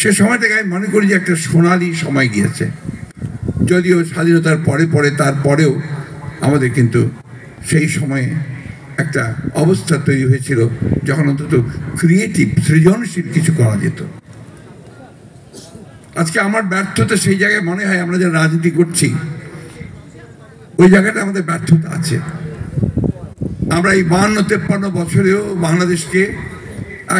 সে সময়টাকে আমি মনে করি যে একটা সোনালি সময় গিয়েছে। যদিও স্বাধীনতার পরে পরে তারপরেও আমাদের কিন্তু সেই সময়ে একটা অবস্থা তৈরি হয়েছিল যখন অন্তত ক্রিয়েটিভ সৃজনশীল কিছু করা যেত। আজকে আমার ব্যর্থতা সেই জায়গায় মনে হয় আমরা যারা রাজনীতি করছি ওই জায়গাটা আমাদের ব্যর্থতা আছে। আমরা এই 52-53 বছরেও বাংলাদেশকে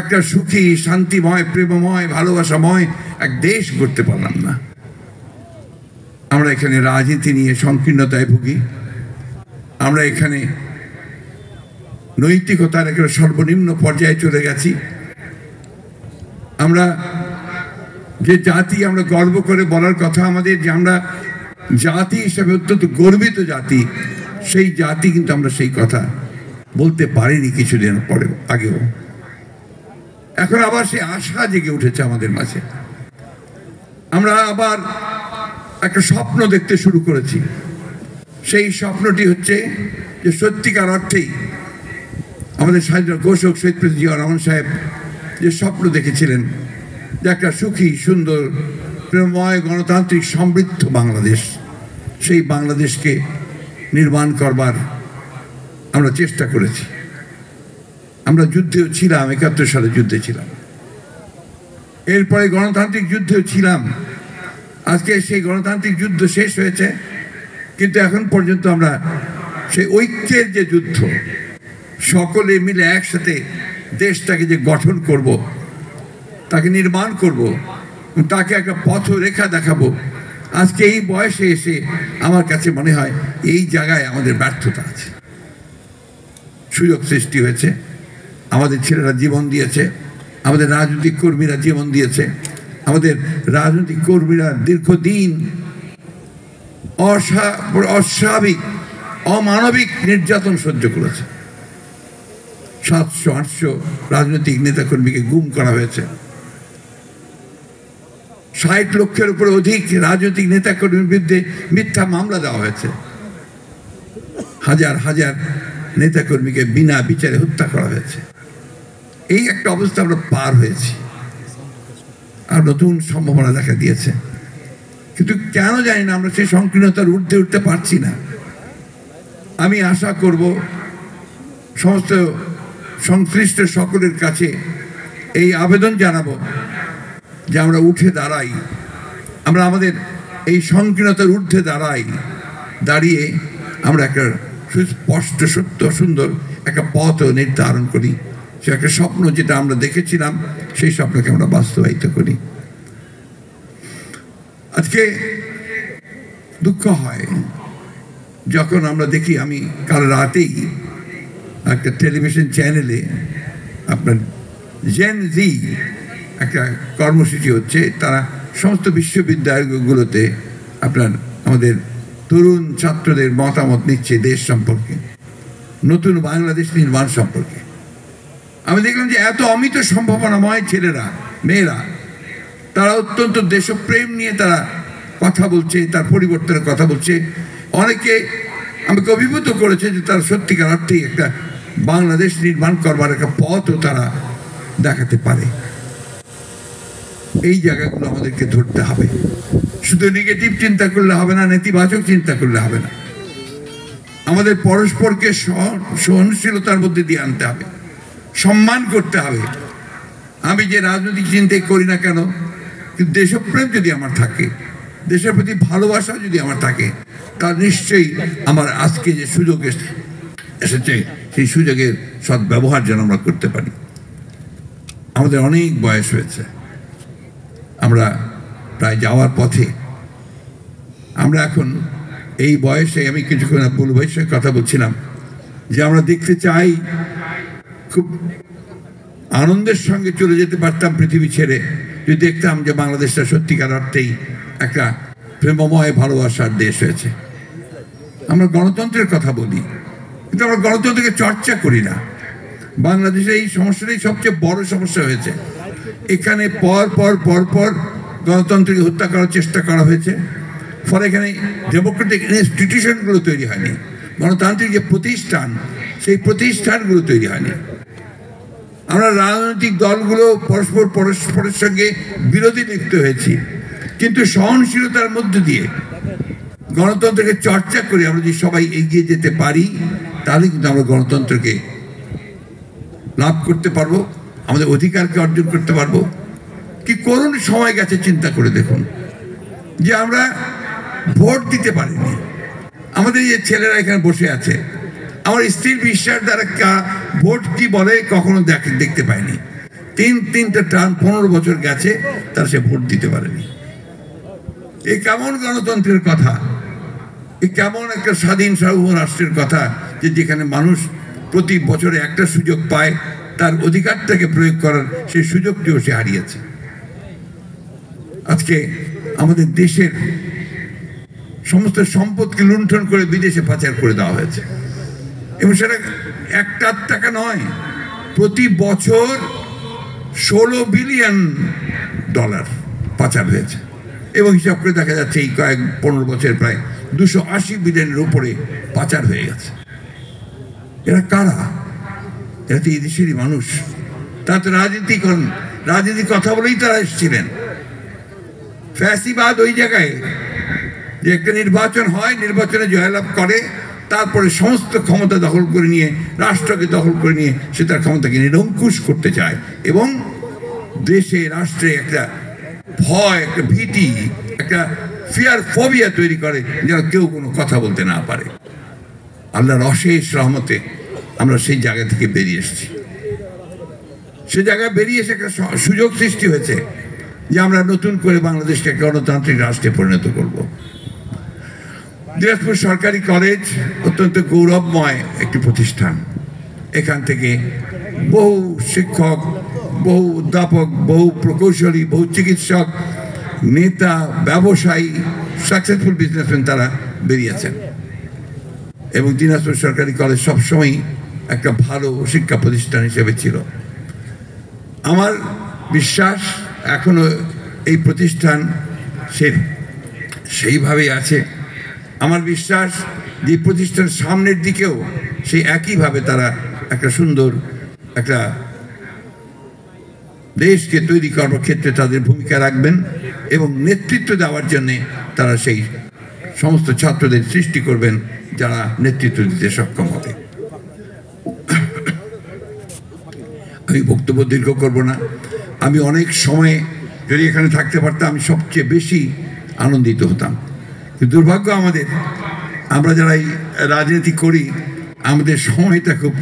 একটা সুখী, শান্তিময়, প্রেমময়, ভালোবাসাময় এক দেশ গড়তে পারলাম না। আমরা এখানে রাজনীতি নিয়ে সংকীর্ণতায় ভুগি। আমরা এখানে নৈতিকতার একটা সর্বনিম্ন পর্যায়ে চলে গেছি। আমরা যে জাতি, আমরা গর্ব করে বলার কথা আমাদের যে আমরা জাতি হিসেবে অত্যন্ত গর্বিত জাতি, সেই জাতি কিন্তু আমরা সেই কথা বলতে পারিনি কিছুদিন পরে আগেও। এখন আবার সেই আশা জেগে উঠেছে আমাদের মাঝে। আমরা আবার একটা স্বপ্ন দেখতে শুরু করেছি। সেই স্বপ্নটি হচ্ছে যে সত্যিকার অর্থেই আমাদের স্বাধীনতা ঘোষক শহীদ প্রেসিডেন্ট জিয়া রহমান সাহেব যে স্বপ্ন দেখেছিলেন যে একটা সুখী, সুন্দর, প্রেমময়, গণতান্ত্রিক, সমৃদ্ধ বাংলাদেশ, সেই বাংলাদেশকে নির্মাণ করবার আমরা চেষ্টা করেছি। আমরা যুদ্ধেও ছিলাম, 71 সালে যুদ্ধে ছিলাম, এরপরে গণতান্ত্রিক যুদ্ধেও ছিলাম। আজকে সেই গণতান্ত্রিক যুদ্ধ শেষ হয়েছে, কিন্তু এখন পর্যন্ত আমরা সেই ঐক্যের যে যুদ্ধ, সকলে মিলে একসাথে দেশটাকে যে গঠন করব, তাকে নির্মাণ করব, তাকে একটা পথরেখা দেখাবো, আজকে এই বয়সে এসে আমার কাছে মনে হয় এই জায়গায় আমাদের ব্যর্থতা আছে। সুযোগ সৃষ্টি হয়েছে, আমাদের ছেলেরা জীবন দিয়েছে, আমাদের রাজনৈতিক কর্মীরা জীবন দিয়েছে, আমাদের রাজনৈতিক কর্মীরা দীর্ঘদিন অস্বাভাবিক, অমানবিক নির্যাতন সহ্য করেছে। 700-800 রাজনৈতিক নেতাকর্মীকে গুম করা হয়েছে। 60 লক্ষের উপরে অধিক রাজনৈতিক নেতাকর্মীর বিরুদ্ধে মিথ্যা মামলা দেওয়া হয়েছে। হাজার হাজার নেতাকর্মীকে বিনা বিচারে হত্যা করা হয়েছে। এই একটা অবস্থা আমরা পার হয়েছি, আর নতুন সম্ভাবনা দেখা দিয়েছে। কিন্তু কেন জানি না আমরা সেই সংকীর্ণতার ঊর্ধ্বে উঠতে পারছি না। আমি আশা করব সমস্ত সংশ্লিষ্ট সকলের কাছে এই আবেদন জানাবো যে আমরা উঠে দাঁড়াই, আমরা আমাদের এই সংকীর্ণতার ঊর্ধ্বে দাঁড়িয়ে আমরা একটা সুস্পষ্ট, সত্য, সুন্দর একটা পথ নির্ধারণ করি। সে একটা স্বপ্ন যেটা আমরা দেখেছিলাম, সেই স্বপ্নকে আমরা বাস্তবায়িত করি। আজকে দুঃখ হয় যখন আমরা দেখি, আমি কাল রাতেই একটা টেলিভিশন চ্যানেলে আপনার জেন জি একটা কর্মসূচি হচ্ছে, তারা সমস্ত বিশ্ববিদ্যালয়গুলোতে আপনার আমাদের তরুণ ছাত্রদের মতামত নিচ্ছে দেশ সম্পর্কে, নতুন বাংলাদেশ নির্মাণ সম্পর্কে। আমি দেখলাম যে এত অমিত সম্ভাবনাময় ছেলেরা, মেয়েরা, তারা অত্যন্ত দেশপ্রেম নিয়ে তারা কথা বলছে, তার পরিবর্তনের কথা বলছে। অনেকে আমাকে অভিভূত করেছে যে তারা সত্যিকার অর্থেই একটা বাংলাদেশ নির্মাণ করবার একটা পথও তারা দেখাতে পারে। এই জায়গাগুলো আমাদেরকে ধরতে হবে। শুধু নেগেটিভ চিন্তা করলে হবে না, নেতিবাচক চিন্তা করলে হবে না। আমাদের পরস্পরকে সহনশীলতার মধ্যে দিয়ে আনতে হবে, সম্মান করতে হবে। আমি যে রাজনৈতিক চিন্তাই করি না কেন, কিন্তু দেশপ্রেম যদি আমার থাকে, দেশের প্রতি ভালোবাসা যদি আমার থাকে, তার নিশ্চয়ই আমার আজকে যে সুযোগ এসেছে সেই সুযোগের সদ্ব্যবহার যেন আমরা করতে পারি। আমাদের অনেক বয়স হয়েছে, আমরা প্রায় যাওয়ার পথে। আমরা এখন এই বয়সে, আমি কিছুক্ষণ বুলু ভাইয়ের সঙ্গে কথা বলছিলাম যে আমরা দেখতে চাই, খুব আনন্দের সঙ্গে চলে যেতে পারতাম পৃথিবী ছেড়ে যদি দেখতাম যে বাংলাদেশটা সত্যিকার অর্থেই একটা প্রেমময়, ভালোবাসার দেশ হয়েছে। আমরা গণতন্ত্রের কথা বলি, কিন্তু আমরা গণতন্ত্রকে চর্চা করি না। বাংলাদেশে এই সমস্যাটাই সবচেয়ে বড় সমস্যা হয়েছে। এখানে পর পর গণতন্ত্রকে হত্যা করার চেষ্টা করা হয়েছে। ফলে এখানে ডেমোক্রেটিক ইনস্টিটিউশনগুলো তৈরি হয়নি, গণতান্ত্রিক যে প্রতিষ্ঠান, সেই প্রতিষ্ঠানগুলো তৈরি হয়নি। আমরা রাজনৈতিক দলগুলো পরস্পরের সঙ্গে বিরোধী লিপ্ত হয়েছি, কিন্তু সহনশীলতার মধ্য দিয়ে গণতন্ত্রকে চর্চা করে আমরা যদি সবাই এগিয়ে যেতে পারি, তাহলে কিন্তু আমরা গণতন্ত্রকে লাভ করতে পারবো, আমাদের অধিকারকে অর্জন করতে পারবো। কি করুণ সময় গেছে চিন্তা করে দেখুন, যে আমরা ভোট দিতে পারিনি। আমাদের যে ছেলেরা এখানে বসে আছে, আমার স্ত্রীর বিশ্বাস দ্বারা ভোট কি বলে কখনো দেখতে পায়নি। তিনটা টার্ম 15 বছর গেছে, তার সে ভোট দিতে পারেনি। এই কেমন গণতন্ত্রের কথা, এই কেমন একটা স্বাধীন সার্বভৌম রাষ্ট্রের কথা, যে যেখানে মানুষ প্রতি বছরে একটা সুযোগ পায় তার অধিকারটাকে প্রয়োগ করার, সেই সুযোগটিও সে হারিয়েছে। আজকে আমাদের দেশের সমস্ত সম্পদকে লুণ্ঠন করে বিদেশে পাচার করে দেওয়া হয়েছে, এবং সেটা একটা টাকা নয়, প্রতি বছর $16 বিলিয়ন পাচার হয়েছে। এবং হিসাব করে দেখা যাচ্ছে এই 15 বছর প্রায় 280 বিলিয়নের উপরে পাচার হয়ে গেছে। এরা কারা? এরা তো এই দেশেরই মানুষ। তারা তো রাজনীতি কথা বলেই তারা এসেছিলেন। ফ্যাসিবাদ ওই জায়গায় যে একটা নির্বাচন হয়, নির্বাচনে জয়লাভ করে, তারপরে সমস্ত ক্ষমতা দখল করে নিয়ে, রাষ্ট্রকে দখল করে নিয়ে সে তার ক্ষমতাকে নিরঙ্কুশ করতে চায়, এবং দেশে রাষ্ট্রে একটা ভয়, একটা ভীতি, একটা ফিয়ার ফোবিয়া তৈরি করে, যেন কেউ কোনো কথা বলতে না পারে। আল্লাহর অশেষ রহমতে আমরা সেই জায়গা থেকে বেরিয়ে এসেছি। সে জায়গায় বেরিয়ে এসে একটা সুযোগ সৃষ্টি হয়েছে যে আমরা নতুন করে বাংলাদেশকে একটা গণতান্ত্রিক রাষ্ট্রে পরিণত করব। দিনাজপুর সরকারি কলেজ অত্যন্ত গৌরবময় একটি প্রতিষ্ঠান। এখান থেকে বহু শিক্ষক, বহু অধ্যাপক, বহু প্রকৌশলী, বহু চিকিৎসক, নেতা, ব্যবসায়ী, সাকসেসফুল বিজনেসম্যান তারা বেরিয়েছেন। এবং দিনাজপুর সরকারি কলেজ সবসময় একটা ভালো শিক্ষা প্রতিষ্ঠান হিসেবে ছিল। আমার বিশ্বাস এখনো এই প্রতিষ্ঠান সেইভাবেই আছে। আমার বিশ্বাস যে প্রতিষ্ঠান সামনের দিকেও সেই একইভাবে তারা একটা সুন্দর একটা দেশকে তৈরি করবার ক্ষেত্রে তাদের ভূমিকা রাখবেন, এবং নেতৃত্ব দেওয়ার জন্যে তারা সেই সমস্ত ছাত্রদের সৃষ্টি করবেন যারা নেতৃত্ব দিতে সক্ষম হবে। আমি বক্তব্য দীর্ঘ করব না। আমি অনেক সময় যদি এখানে থাকতে পারতাম, আমি সবচেয়ে বেশি আনন্দিত হতাম। কিন্তু দুর্ভাগ্য আমাদের, আমরা যারা এই রাজনীতি করি, আমাদের সময়টা খুব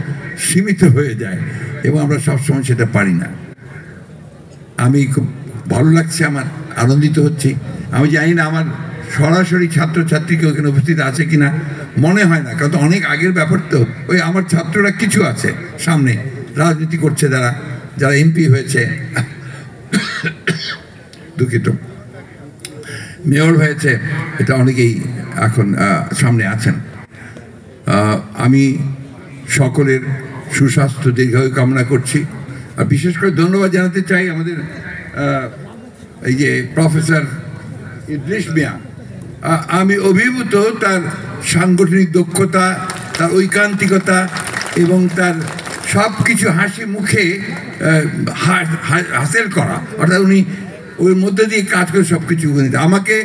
সীমিত হয়ে যায়, এবং আমরা সবসময় সেটা পারি না। আমি খুব ভালো লাগছে, আমার আনন্দিত হচ্ছি। আমি জানি না আমার সরাসরি ছাত্রছাত্রীকে ওখানে উপস্থিত আছে কিনা, মনে হয় না, কারণ অনেক আগের ব্যাপার তো। ওই আমার ছাত্ররা কিছু আছে সামনে, রাজনীতি করছে, যারা এমপি হয়েছে, দুঃখিত, মেয়র হয়েছে, এটা অনেকেই এখন সামনে আছেন। আমি সকলের সুস্বাস্থ্য দীর্ঘায়ু কামনা করছি। আর বিশেষ করে ধন্যবাদ জানাতে চাই আমাদের এই যে প্রফেসর ইদ্রিস মিয়া। আমি অভিভূত তার সাংগঠনিক দক্ষতা, তার ঐকান্তিকতা, এবং তার সব কিছু হাসি মুখে হাসিল করা, অর্থাৎ উনি ওর মধ্যে দিয়ে কাজ করে সব কিছু। আমাকে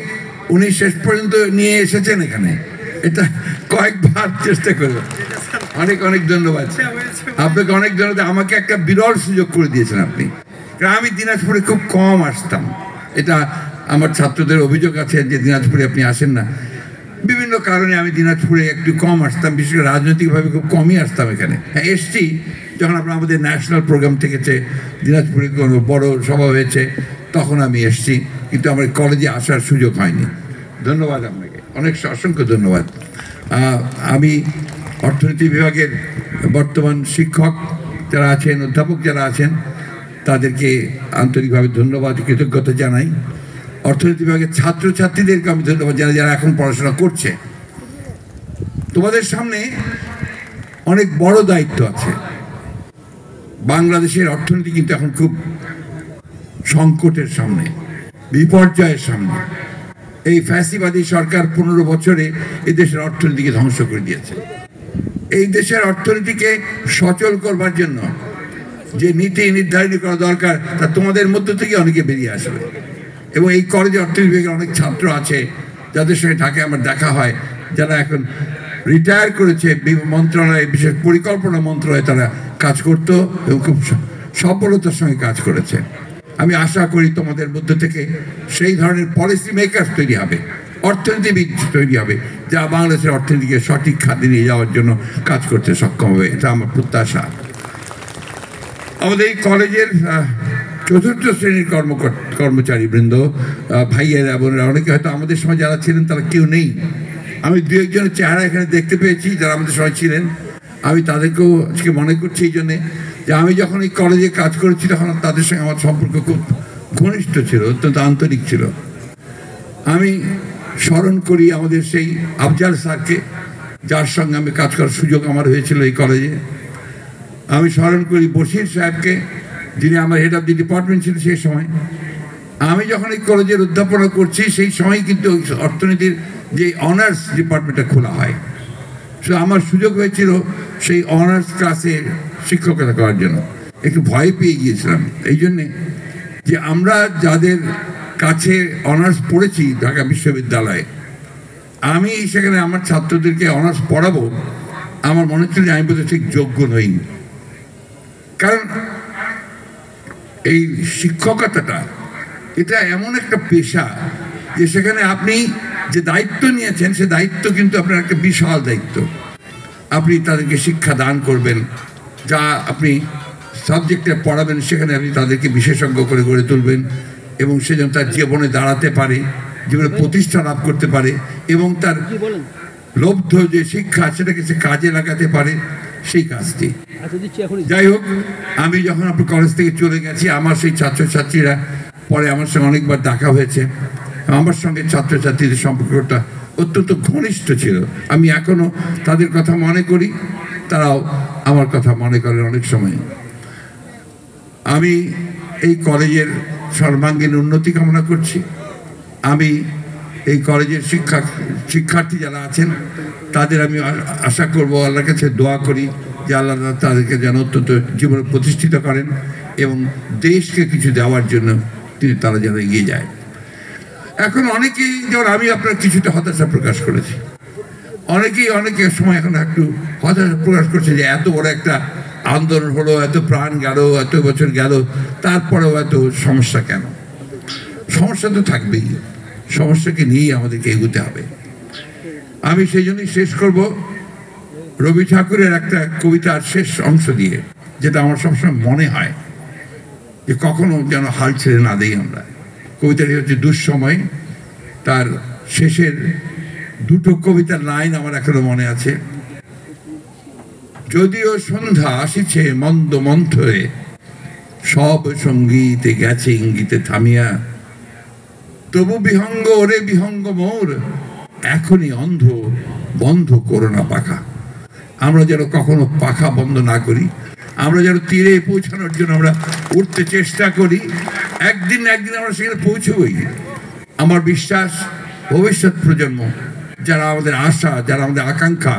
উনি শেষ পর্যন্ত নিয়ে এসেছেন এখানে, এটা কয়েকবার চেষ্টা করবো। অনেক অনেক ধন্যবাদ আপনাকে, অনেক ধন্যবাদ। আমাকে একটা বিরল সুযোগ করে দিয়েছেন আপনি, কারণ আমি দিনাজপুরে খুব কম আসতাম। এটা আমার ছাত্রদের অভিযোগ আছে যে দিনাজপুরে আপনি আসেন না। বিভিন্ন কারণে আমি দিনাজপুরে একটু কম আসতাম, বিশেষ করে রাজনৈতিকভাবে খুব কমই আসতাম এখানে। হ্যাঁ, এসছি যখন আপনার আমাদের ন্যাশনাল প্রোগ্রাম থেকেছে, দিনাজপুরে কোনো বড় সভা হয়েছে, তখন আমি এসছি, কিন্তু আমার কলেজে আসার সুযোগ হয়নি। ধন্যবাদ আপনাকে, অসংখ্য ধন্যবাদ। আমি অর্থনীতি বিভাগের বর্তমান শিক্ষক যারা আছেন, অধ্যাপক যারা আছেন, তাদেরকে আন্তরিকভাবে ধন্যবাদ, কৃতজ্ঞতা জানাই। অর্থনীতি বিভাগের ছাত্রছাত্রীদেরকে আমি ধন্যবাদ জানাই, যারা এখন পড়াশোনা করছে। তোমাদের সামনে অনেক বড় দায়িত্ব আছে। বাংলাদেশের অর্থনীতি কিন্তু এখন খুব সংকটের সামনে, বিপর্যয়ের সামনে। এই ফ্যাসিবাদী সরকার 15 বছরে এই দেশের অর্থনীতিকে ধ্বংস করে দিয়েছে। এই দেশের অর্থনীতিকে সচল করবার জন্য যে নীতি নির্ধারণ করা দরকার তা তোমাদের মধ্য থেকে অনেকে বেরিয়ে আসবে। এবং এই কলেজে অর্থনীতি বিভাগের অনেক ছাত্র আছে যাদের সঙ্গে ঢাকায় আমার দেখা হয়, যারা এখন রিটায়ার করেছে, মন্ত্রণালয়ে বিশেষ পরিকল্পনা মন্ত্রণালয়ে তারা কাজ করত এবং খুব সফলতার সঙ্গে কাজ করেছে। আমি আশা করি তোমাদের মধ্য থেকে সেই ধরনের পলিসি মেকার তৈরি হবে, অর্থনীতিবিদ তৈরি হবে, যা বাংলাদেশের অর্থনীতিকে সঠিক খাতে নিয়ে যাওয়ার জন্য কাজ করতে সক্ষম হবে। এটা আমার প্রত্যাশা। আমাদের এই কলেজের চতুর্থ শ্রেণীর কর্মচারী বৃন্দ, ভাইয়েরা বোনেরা, অনেকে হয়তো আমাদের সময় যারা ছিলেন তারা কেউ নেই। আমি দু একজনের চেহারা এখানে দেখতে পেয়েছি যারা আমাদের সময় ছিলেন। আমি তাদেরকেও আজকে মনে করছি এই জন্যে যে আমি যখন এই কলেজে কাজ করেছি তখন তাদের সঙ্গে আমার সম্পর্ক খুব ঘনিষ্ঠ ছিল, অত্যন্ত আন্তরিক ছিল। আমি স্মরণ করি আমাদের সেই আফজাল স্যারকে, যার সঙ্গে আমি কাজ করার সুযোগ আমার হয়েছিল এই কলেজে। আমি স্মরণ করি বশির সাহেবকে, যিনি আমার হেড অফ দি ডিপার্টমেন্ট ছিল সেই সময়। আমি যখন এই কলেজের অধ্যাপনা করছি সেই সময় কিন্তু অর্থনীতির যে অনার্স ডিপার্টমেন্টটা খোলা হয়, সো আমার সুযোগ হয়েছিল সেই অনার্স ক্লাসে শিক্ষকতা করার জন্য। একটু ভয় পেয়ে গিয়েছিলাম এই জন্যে যে আমরা যাদের কাছে অনার্স পড়েছি ঢাকা বিশ্ববিদ্যালয়ে, আমি সেখানে আমার ছাত্রদেরকে অনার্স পড়াবো, আমার মনে হচ্ছিল যে আমি বোধহয় ঠিক যোগ্য নই। কারণ এই শিক্ষকতাটা এটা এমন একটা পেশা যে সেখানে আপনি যে দায়িত্ব নিয়েছেন সে দায়িত্ব কিন্তু আপনার একটা বিশাল দায়িত্ব। আপনি তাদেরকে শিক্ষা দান করবেন, যা আপনি সাবজেক্টে পড়াবেন সেখানে আপনি তাদেরকে বিশেষজ্ঞ করে গড়ে তুলবেন এবং সে যেন তার জীবনে দাঁড়াতে পারে, জীবনে প্রতিষ্ঠা লাভ করতে পারে এবং তার লব্ধ যে শিক্ষা সেটাকে সে কাজে লাগাতে পারে, সেই কাজটি। যাই হোক, আমি যখন আপনার কলেজ থেকে চলে গেছি, আমার সেই ছাত্রছাত্রীরা পরে আমার সঙ্গে অনেকবার দেখা হয়েছে। আমার সঙ্গে ছাত্রছাত্রীদের সম্পর্কটা অত্যন্ত ঘনিষ্ঠ ছিল। আমি এখনো তাদের কথা মনে করি, তারাও আমার কথা মনে করেন অনেক সময়। আমি এই কলেজের সর্বাঙ্গীন উন্নতি কামনা করছি। আমি এই কলেজের শিক্ষার্থী যারা আছেন তাদের আমি আশা করব, আল্লাহর কাছে দোয়া করি যে আল্লাহ তাদেরকে যেন অত্যন্ত জীবনে প্রতিষ্ঠিত করেন এবং দেশকে কিছু দেওয়ার জন্য তারা যেন এগিয়ে যায়। এখন অনেকেই, যেমন আমি আপনার কিছুটা হতাশা প্রকাশ করেছি, অনেকের সময় এখন একটু হতাশা প্রকাশ করছে যে এত বড় একটা আন্দোলন হলো, এত প্রাণ গেল, এত বছর গেল, তারপরেও এত সমস্যা কেন? সমস্যা তো থাকবেই, সমস্যাকে নিয়েই আমাদেরকে এগোতে হবে। আমি সেই জন্যই শেষ করব রবি ঠাকুরের একটা কবিতার শেষ অংশ দিয়ে, যেটা আমার সবসময় মনে হয় যে কখনো যেন হাল ছেড়ে না দেই আমরা। কবিতাটি হচ্ছে দুঃসময়। তার শেষের দুটো কবিতার লাইন আমার এখনো মনে আছে। যদিও সন্ধ্যা আসিছে মন্দ মন্থরে, সব সঙ্গীতে গেছে ইঙ্গিতে থামিয়া, তবু বিহঙ্গ ওরে বিহঙ্গ মোর, এখনই অন্ধ বন্ধ করো না পাখা। আমরা যেন কখনো পাখা বন্ধ না করি, আমরা যেন তীরে পৌঁছানোর জন্য আমরা উঠতে চেষ্টা করি। একদিন আমরা সেখানে পৌঁছবই। আমার বিশ্বাস ভবিষ্যৎ প্রজন্ম, যারা আমাদের আশা, যারা আমাদের আকাঙ্ক্ষা,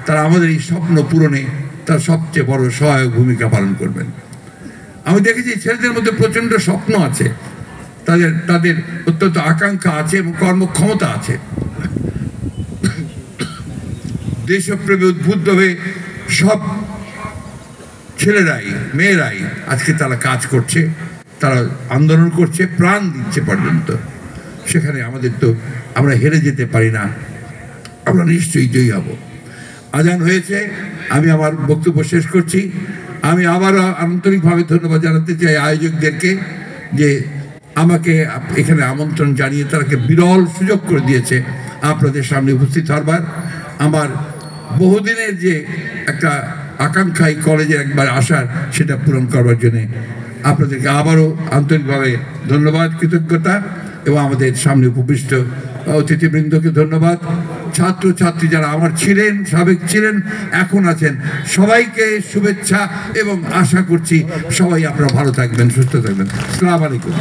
তারা আমাদের এই স্বপ্ন পূরণে তার সবচেয়ে বড় সহায়ক ভূমিকা পালন করবেন। আমি দেখেছি ছেলেদের মধ্যে প্রচণ্ড স্বপ্ন আছে, তাদের অত্যন্ত আকাঙ্ক্ষা আছে এবং কর্মক্ষমতা আছে। দেশপ্রেমে উদ্বুদ্ধ হয়ে সব ছেলেরাই মেয়েরাই আজকে তারা কাজ করছে, তারা আন্দোলন করছে, প্রাণ দিচ্ছে পর্যন্ত। সেখানে আমাদের তো আমরা হেরে যেতে পারি না, আমরা নিশ্চয়ই জয়ী হব। আজান হয়েছে, আমি আমার বক্তব্য শেষ করছি। আমি আবারও আন্তরিকভাবে ধন্যবাদ জানাতে চাই আয়োজকদেরকে, যে আমাকে এখানে আমন্ত্রণ জানিয়ে তারাকে বিরল সুযোগ করে দিয়েছে আপনাদের সামনে উপস্থিত হবার। আমার বহুদিনের যে একটা আকাঙ্ক্ষা এই কলেজে একবার আসার, সেটা পূরণ করবার জন্যে আপনাদেরকে আবারও আন্তরিকভাবে ধন্যবাদ, কৃতজ্ঞতা, এবং আমাদের সামনে উপবিষ্ট অতিথিবৃন্দকে ধন্যবাদ। ছাত্রছাত্রী যারা আমার ছিলেন, সাবেক ছিলেন, এখন আছেন, সবাইকে শুভেচ্ছা এবং আশা করছি সবাই আপনারা ভালো থাকবেন, সুস্থ থাকবেন। আসসালামু আলাইকুম।